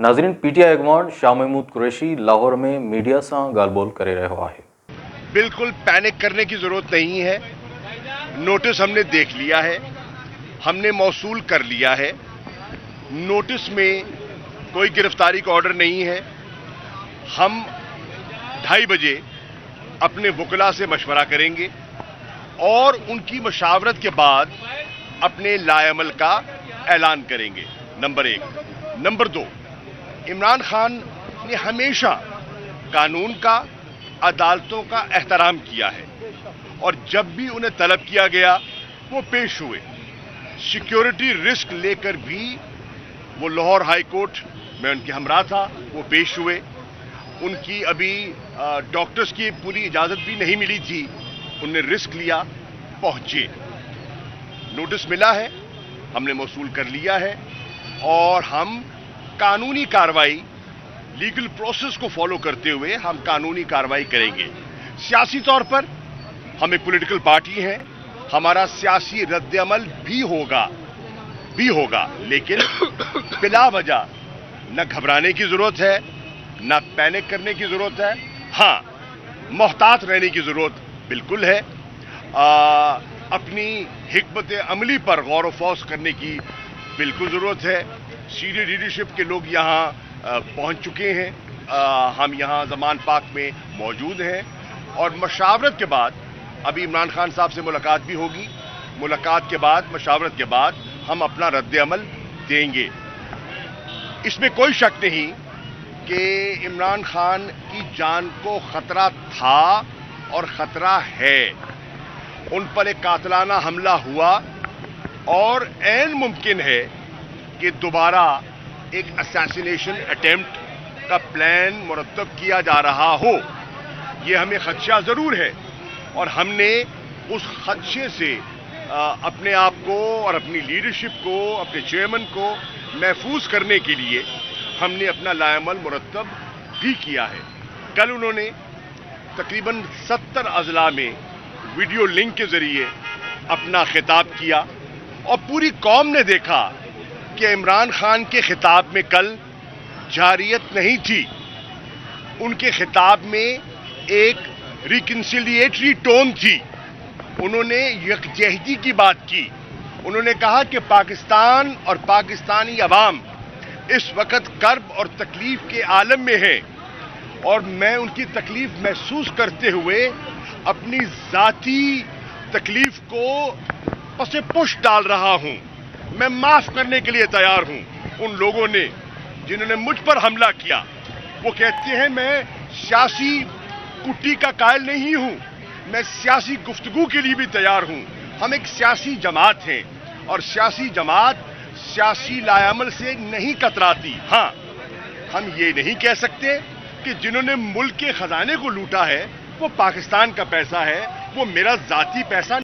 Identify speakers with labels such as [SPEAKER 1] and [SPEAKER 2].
[SPEAKER 1] नाज़रीन, पीटीआई अगवान शाह महमूद कुरैशी लाहौर में मीडिया से गालबोल करे रहा है।
[SPEAKER 2] बिल्कुल पैनिक करने की जरूरत नहीं है। नोटिस हमने देख लिया है, हमने मौसूल कर लिया है। नोटिस में कोई गिरफ्तारी का ऑर्डर नहीं है। हम 2:30 बजे अपने वकला से मशवरा करेंगे और उनकी मशावरत के बाद अपने लाएअमल का ऐलान करेंगे। नंबर 1। नंबर 2, इमरान खान ने हमेशा कानून का, अदालतों का एहतराम किया है और जब भी उन्हें तलब किया गया वो पेश हुए। सिक्योरिटी रिस्क लेकर भी वो लाहौर हाई कोर्ट में उनके हमरा था, वो पेश हुए। उनकी अभी डॉक्टर्स की पूरी इजाजत भी नहीं मिली थी, उन्होंने रिस्क लिया, पहुंचे। नोटिस मिला है, हमने मौसूल कर लिया है और हम कानूनी कार्रवाई, लीगल प्रोसेस को फॉलो करते हुए हम कानूनी कार्रवाई करेंगे। सियासी तौर पर हम एक पॉलिटिकल पार्टी हैं, हमारा सियासी रद्द-ए-अमल भी होगा, लेकिन बिला वजह न घबराने की जरूरत है, न पैनिक करने की जरूरत है। हाँ, मोहतात रहने की जरूरत बिल्कुल है। अपनी हिकमत अमली पर गौर व फौज करने की बिल्कुल जरूरत है। सीनियर लीडरशिप के लोग यहाँ पहुंच चुके हैं, हम यहाँ ज़मान पाक में मौजूद हैं और मशावरत के बाद अभी इमरान खान साहब से मुलाकात भी होगी। मुलाकात के बाद, मशावरत के बाद हम अपना रद्द-ए-अमल देंगे। इसमें कोई शक नहीं कि इमरान खान की जान को खतरा था और खतरा है। उन पर एक कातिलाना हमला हुआ और ऐन मुमकिन है कि दोबारा एक असैसिनेशन अटेम्प्ट का प्लान मुरतब किया जा रहा हो। यह हमें खदशा जरूर है और हमने उस खदशे से अपने आप को और अपनी लीडरशिप को, अपने चेयरमैन को महफूज करने के लिए हमने अपना लाएअमल मुरतब भी किया है। कल उन्होंने तकरीबन 70 अजला में वीडियो लिंक के जरिए अपना खिताब किया और पूरी कौम ने देखा कि इमरान खान के खिताब में कल जारियत नहीं थी। उनके खिताब में एक रिकन्सिलिएटरी टोन थी। उन्होंने यकजहती की बात की। उन्होंने कहा कि पाकिस्तान और पाकिस्तानी अवाम इस वक्त कर्ब और तकलीफ के आलम में है और मैं उनकी तकलीफ महसूस करते हुए अपनी जाती तकलीफ को पसे पुश डाल रहा हूं। मैं माफ करने के लिए तैयार हूं उन लोगों ने जिन्होंने मुझ पर हमला किया। वो कहते हैं मैं सियासी कुट्टी का कायल नहीं हूं, मैं सियासी गुफ्तगू के लिए भी तैयार हूं। हम एक सियासी जमात हैं और सियासी जमात सियासी लाएअमल से नहीं कतराती। हाँ, हम ये नहीं कह सकते कि जिन्होंने मुल्क के खजाने को लूटा है वो पाकिस्तान का पैसा है, वो मेरा जाती पैसा